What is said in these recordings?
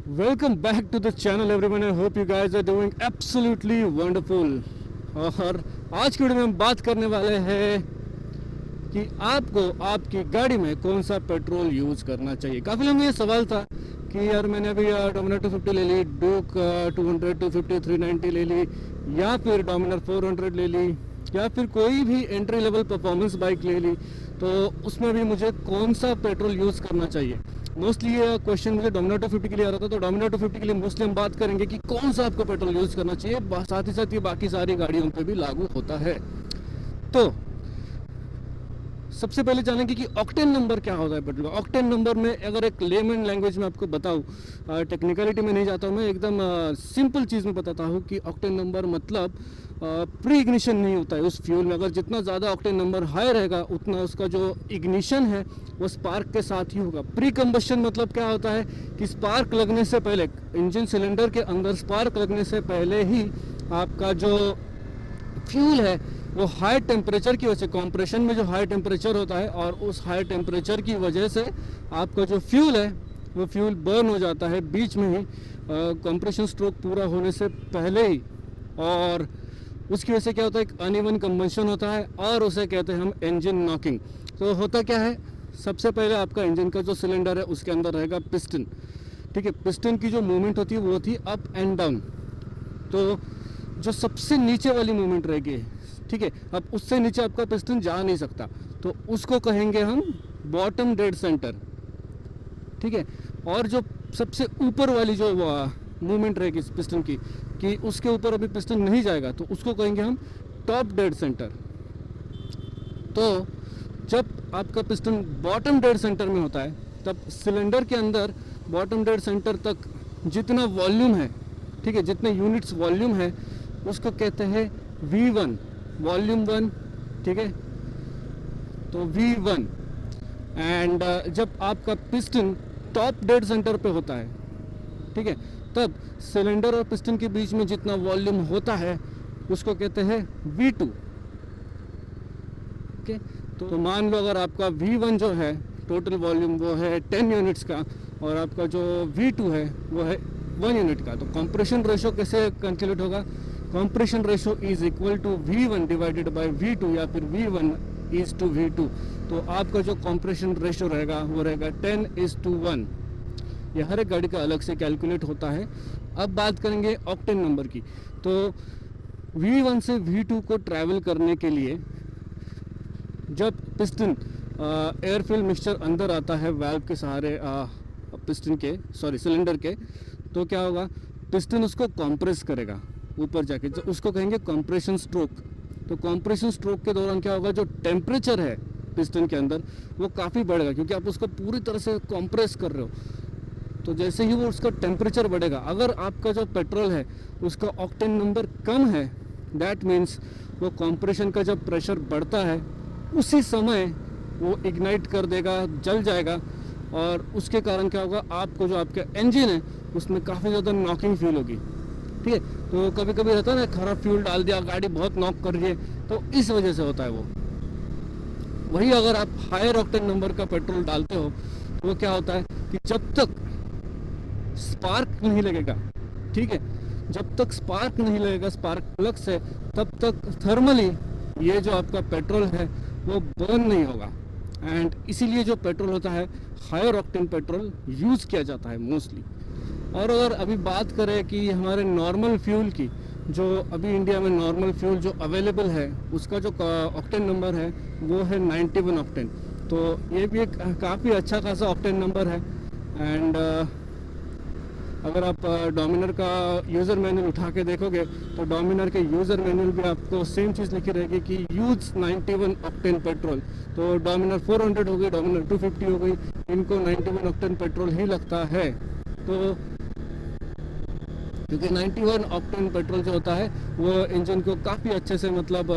Welcome back to the channel everyone. I hope you guys are doing absolutely wonderful. और आज की video में हम बात करने वाले हैं कि आपको आपकी गाड़ी में कौन सा पेट्रोल यूज़ करना चाहिए। काफ़ी लोगों में ये सवाल था कि यार मैंने अभी डोमिनर 250 ले ली, ड्यूक 200, 250, 390 ले ली, या फिर डोमिनर 400 ले ली, या फिर कोई भी एंट्री लेवल परफॉर्मेंस बाइक ले ली, तो उसमें भी मुझे कौन सा पेट्रोल यूज़ करना चाहिए। मोस्टली ये क्वेश्चन मुझे डोमिनर 250 के लिए आ रहा था, तो डोमिनर 250 के लिए मोस्टली हम बात करेंगे कि कौन सा आपको पेट्रोल यूज़ करना चाहिए। साथ ही साथ ये बाकी सारी गाड़ियों पे भी लागू होता है। तो सबसे पहले जानेंगे कि ऑक्टेन नंबर क्या होता है पेट्रोल का। ऑक्टेन नंबर में अगर एक लेमन लैंग्वेज में आपको बताऊं, टेक्निकलिटी में नहीं जाता हूं मैं, एकदम सिंपल चीज़ में बताता हूं कि ऑक्टेन नंबर मतलब प्री इग्निशन नहीं होता है उस फ्यूल में। अगर जितना ज़्यादा ऑक्टेन नंबर हाई रहेगा उतना उसका जो इग्निशन है वो स्पार्क के साथ ही होगा। प्री कंबशन मतलब क्या होता है कि स्पार्क लगने से पहले, इंजन सिलेंडर के अंदर स्पार्क लगने से पहले ही आपका जो फ्यूल है वो हाई टेम्परेचर की वजह से, कंप्रेशन में जो हाई टेम्परेचर होता है और उस हाई टेम्परेचर की वजह से आपका जो फ्यूल है वो फ्यूल बर्न हो जाता है बीच में ही, कंप्रेशन स्ट्रोक पूरा होने से पहले ही। और उसकी वजह से क्या होता है, एक अनइवन कंबशन होता है और उसे कहते हैं हम इंजन नॉकिंग। तो होता क्या है, सबसे पहले आपका इंजन का जो सिलेंडर है उसके अंदर रहेगा पिस्टन। ठीक है, पिस्टन की जो मूवमेंट होती है वो होती है अप एंड डाउन। तो जो सबसे नीचे वाली मूवमेंट रहेगी, ठीक है, अब उससे नीचे आपका पिस्टन जा नहीं सकता, तो उसको कहेंगे हम बॉटम डेड सेंटर। ठीक है, और जो सबसे ऊपर वाली जो मूवमेंट रहेगी पिस्टन की कि उसके ऊपर अभी पिस्टन नहीं जाएगा, तो उसको कहेंगे हम टॉप डेड सेंटर। तो जब आपका पिस्टन बॉटम डेड सेंटर में होता है तब सिलेंडर के अंदर बॉटम डेड सेंटर तक जितना वॉल्यूम है, ठीक है, जितने यूनिट्स वॉल्यूम है उसको कहते हैं V1, वॉल्यूम 1। ठीक है, तो V1। एंड जब आपका पिस्टन टॉप डेड सेंटर पे होता है, ठीक है, तब सिलेंडर और पिस्टन के बीच में जितना वॉल्यूम होता है उसको कहते हैं V2। ओके, तो मान लो अगर आपका V1 जो है टोटल वॉल्यूम वो है 10 यूनिट्स का और आपका जो V2 है वो है 1 यूनिट का, तो कंप्रेशन रेशो कैसे कैलकुलेट होगा, compression ratio is equal to V1 divided by V2 या फिर V1 इज टू V2। तो आपका जो कंप्रेशन रेशो रहेगा वो रहेगा 10:1। ये हर एक गाड़ी का अलग से कैलकुलेट होता है। अब बात करेंगे ऑक्टेन नंबर की। तो V1 से V2 को ट्रैवल करने के लिए जब पिस्टन एयर फिल मिक्सचर अंदर आता है वाल्व के सहारे, पिस्टन के सिलेंडर के, तो क्या होगा, पिस्टन उसको कंप्रेस करेगा ऊपर जाके, तो उसको कहेंगे कंप्रेशन स्ट्रोक। तो कंप्रेशन स्ट्रोक के दौरान क्या होगा, जो टेम्परेचर है पिस्टन के अंदर वो काफ़ी बढ़ेगा क्योंकि आप उसको पूरी तरह से कंप्रेस कर रहे हो। तो जैसे ही वो उसका टेम्परेचर बढ़ेगा, अगर आपका जो पेट्रोल है उसका ऑक्टेन नंबर कम है, दैट मीन्स वो कंप्रेशन का जब प्रेशर बढ़ता है उसी समय वो इग्नाइट कर देगा, जल जाएगा। और उसके कारण क्या होगा, आपको जो आपका इंजन है उसमें काफ़ी ज़्यादा नॉकिंग फील होगी। ठीक है, तो कभी कभी रहता है ना, खराब फ्यूल डाल दिया, गाड़ी बहुत नॉक कर रही है, तो इस वजह से होता है वो। वही अगर आप हायर ऑक्टेन नंबर का पेट्रोल डालते हो वो क्या होता है कि जब तक स्पार्क नहीं लगेगा, ठीक है, जब तक स्पार्क नहीं लगेगा, स्पार्क प्लग से, तब तक थर्मली ये जो आपका पेट्रोल है वो बर्न नहीं होगा। एंड इसीलिए जो पेट्रोल होता है हायर ऑक्टेन पेट्रोल यूज़ किया जाता है मोस्टली। और अगर अभी बात करें कि हमारे नॉर्मल फ्यूल की, जो अभी इंडिया में नॉर्मल फ्यूल जो अवेलेबल है उसका जो ऑक्टेन नंबर है वो है 91 ऑक्टेन। तो ये भी एक काफ़ी अच्छा खासा ऑक्टेन नंबर है। एंड अगर आप डोमिनर का यूज़र मैनुअल उठा के देखोगे तो डोमिनर के यूज़र मैनुअल भी आपको सेम चीज़ लिखी रहेगी कि यूज 91 ऑक्टेन पेट्रोल। तो डोमिनर 400 हो गई, डोमिनर 250 हो गई, इनको 91 ऑक्टेन पेट्रोल ही लगता है। तो क्योंकि 91 ऑक्टेन पेट्रोल जो होता है वो इंजन को काफ़ी अच्छे से, मतलब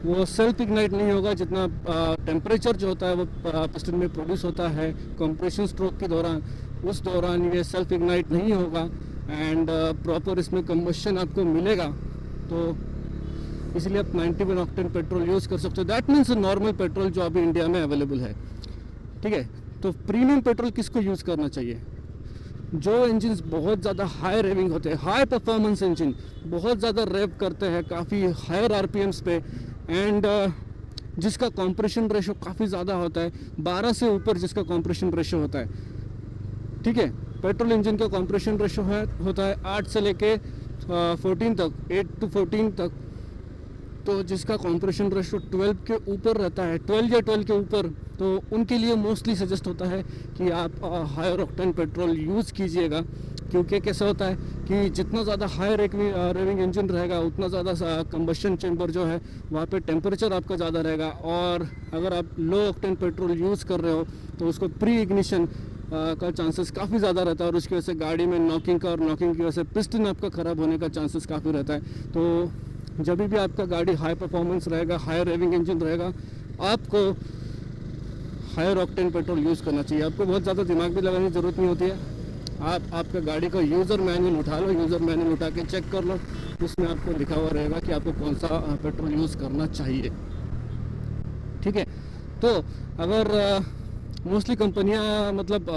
वो सेल्फ इग्नाइट नहीं होगा, जितना टेम्परेचर जो होता है वो पिस्टन में प्रोड्यूस होता है कंप्रेशन स्ट्रोक के दौरान, उस दौरान ये सेल्फ इग्नाइट नहीं होगा एंड प्रॉपर इसमें कंबशन आपको मिलेगा। तो इसलिए आप 91 ऑक्टेन पेट्रोल यूज़ कर सकते हो। दैट मीन्स नॉर्मल पेट्रोल जो अभी इंडिया में अवेलेबल है। ठीक है, तो प्रीमियम पेट्रोल किसको यूज़ करना चाहिए, जो इंजन्स बहुत ज़्यादा हाई रेविंग होते हैं, हाई परफॉर्मेंस इंजन बहुत ज़्यादा रेव करते हैं काफ़ी हायर आरपीएम्स पे, एंड जिसका कंप्रेशन रेशो काफ़ी ज़्यादा होता है, 12 से ऊपर जिसका कंप्रेशन रेशो होता है, ठीक है। पेट्रोल इंजन का कंप्रेशन रेशो होता है 8 से लेके 14 तक, 8 to 14 तक। तो जिसका कंप्रेशन रेशो 12 के ऊपर रहता है, 12 या 12 के ऊपर, तो उनके लिए मोस्टली सजेस्ट होता है कि आप हायर ऑक्टेन पेट्रोल यूज़ कीजिएगा। क्योंकि कैसा होता है कि जितना ज़्यादा हाई रेविंग इंजन रहेगा उतना ज़्यादा कंबशन चैम्बर जो है वहाँ पे टेम्परेचर आपका ज़्यादा रहेगा, और अगर आप लो ऑक्टेन पेट्रोल यूज़ कर रहे हो तो उसको प्री इग्निशन का चांसेस काफ़ी ज़्यादा रहता है, और उसकी वजह से गाड़ी में नॉकिंग का, और नॉकिंग की वजह से पिस्टन आपका ख़राब होने का चांसेस काफ़ी रहता है। तो जब भी आपका गाड़ी हाई परफॉर्मेंस रहेगा, हाई रेविंग इंजन रहेगा, आपको हायर ऑक्टेन पेट्रोल यूज़ करना चाहिए। आपको बहुत ज़्यादा दिमाग भी लगाने की ज़रूरत नहीं होती है। आप आपका गाड़ी का यूज़र मैनुअल उठा लो, यूज़र मैनुअल उठा के चेक कर लो, उसमें आपको लिखा हुआ रहेगा कि आपको कौन सा पेट्रोल यूज़ करना चाहिए, ठीक है। तो अगर मोस्टली कंपनियां मतलब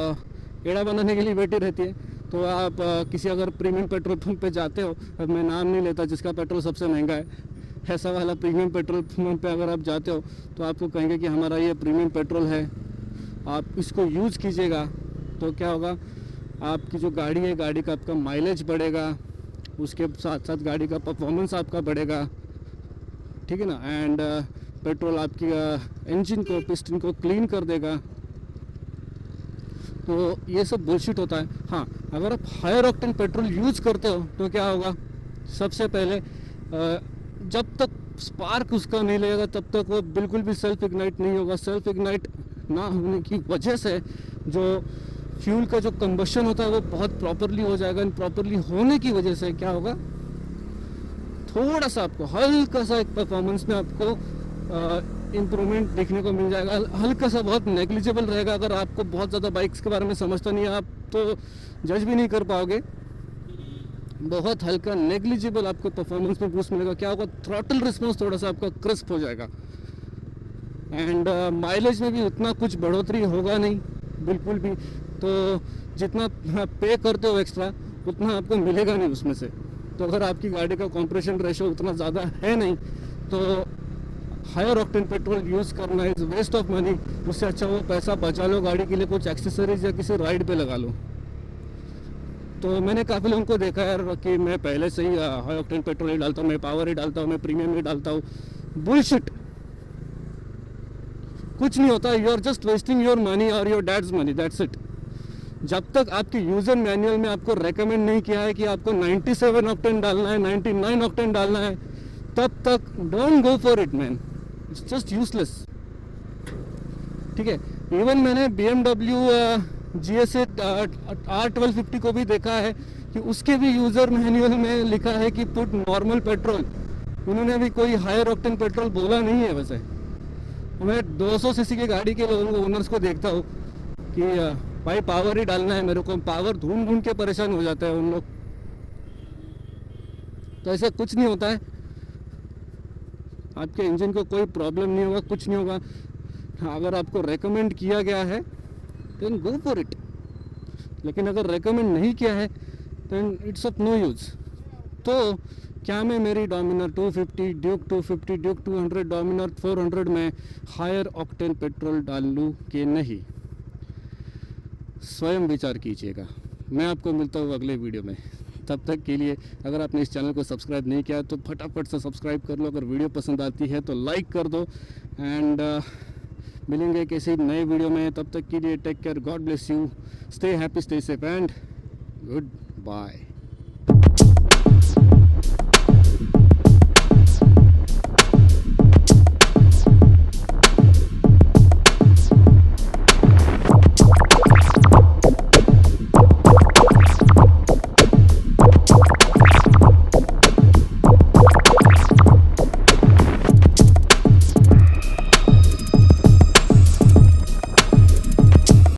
एड़ा बनाने के लिए बैठी रहती है, तो आप किसी अगर प्रीमियम पेट्रोल पंप पे जाते हो, अब मैं नाम नहीं लेता जिसका पेट्रोल सबसे महंगा है, ऐसा वाला प्रीमियम पेट्रोल पंप पे अगर आप जाते हो तो आपको कहेंगे कि हमारा ये प्रीमियम पेट्रोल है, आप इसको यूज़ कीजिएगा। तो क्या होगा, आपकी जो गाड़ी है, गाड़ी का आपका माइलेज बढ़ेगा, उसके साथ साथ गाड़ी का परफॉर्मेंस आपका बढ़ेगा, ठीक है ना। एंड पेट्रोल आपकी इंजन को, पिस्टन को क्लीन कर देगा। तो ये सब बुलशिट होता है। हाँ, अगर आप हायर ऑक्टेन पेट्रोल यूज़ करते हो तो क्या होगा, सबसे पहले जब तक स्पार्क उसका नहीं लगेगा तब तक वो बिल्कुल भी सेल्फ इग्नाइट नहीं होगा। सेल्फ इग्नाइट ना होने की वजह से जो फ्यूल का जो कंबशन होता है वो बहुत प्रॉपरली हो जाएगा, एंड प्रॉपरली होने की वजह से क्या होगा, थोड़ा सा आपको हल्का सा एक परफॉर्मेंस में आपको इम्प्रूवमेंट देखने को मिल जाएगा। हल्का सा, बहुत नेग्लिजिबल रहेगा। अगर आपको बहुत ज़्यादा बाइक्स के बारे में समझता नहीं है, आप तो जज भी नहीं कर पाओगे। बहुत हल्का नेग्लिजिबल आपको परफॉर्मेंस में बूस्ट मिलेगा। क्या होगा, थ्रॉटल रिस्पॉन्स थोड़ा सा आपका क्रिस्प हो जाएगा, एंड माइलेज में भी उतना कुछ बढ़ोतरी होगा नहीं बिल्कुल भी। तो जितना पे करते हो एक्स्ट्रा उतना आपको मिलेगा नहीं उसमें से। तो अगर आपकी गाड़ी का कंप्रेशन रेशो उतना ज़्यादा है नहीं तो हायर ऑक्टेन पेट्रोल यूज़ करना इज़ वेस्ट ऑफ मनी। उससे अच्छा वो पैसा बचा लो, गाड़ी के लिए कुछ एक्सेसरीज या किसी राइड पे लगा लो। तो मैंने काफ़ी लोगों को देखा यार कि मैं पहले से ही हाई ऑक्टेन पेट्रोल ही डालता हूँ, मैं पावर ही डालता हूँ, मैं प्रीमियम ही डालता हूँ। बुलशिट, कुछ नहीं होता। You are just wasting your money और your dad's money, that's it. जब तक आपके यूज़र मैनुअल में आपको रेकमेंड नहीं किया है कि आपको 97 ऑक्टेन डालना है, 99 ऑक्टेन डालना है, तब तक don't go for it man, it's just useless, ठीक है। इवन मैंने BMW GS8 R1250 को भी देखा है कि उसके भी यूज़र मैनुअल में लिखा है कि पुट नॉर्मल पेट्रोल। उन्होंने भी कोई हायर ऑक्टेन पेट्रोल बोला नहीं है। वैसे मैं 200 सीसी की गाड़ी के लोगों को, ओनर्स को देखता हूँ कि भाई पावर ही डालना है मेरे को, पावर ढूंढ ढूंढ के परेशान हो जाता है उन लोग। तो ऐसा कुछ नहीं होता है, आपके इंजन को कोई प्रॉब्लम नहीं होगा, कुछ नहीं होगा। अगर आपको रेकमेंड किया गया है देन गो फॉर इट, लेकिन अगर रेकमेंड नहीं किया है then it's of no use. तो क्या मैं मेरी डोमिनर 250, ड्यूक 250, ड्यूक 200, डोमिनर 400 में हायर ऑक्टेन पेट्रोल डाल लूँ कि नहीं, स्वयं विचार कीजिएगा। मैं आपको मिलता हूँ अगले वीडियो में। तब तक के लिए अगर आपने इस चैनल को सब्सक्राइब नहीं किया तो फटाफट से सब्सक्राइब कर लो। अगर वीडियो पसंद आती है तो लाइक कर दो, एंड मिलेंगे किसी नए वीडियो में। तब तक के लिए take care, God bless you, stay happy, stay safe and good bye.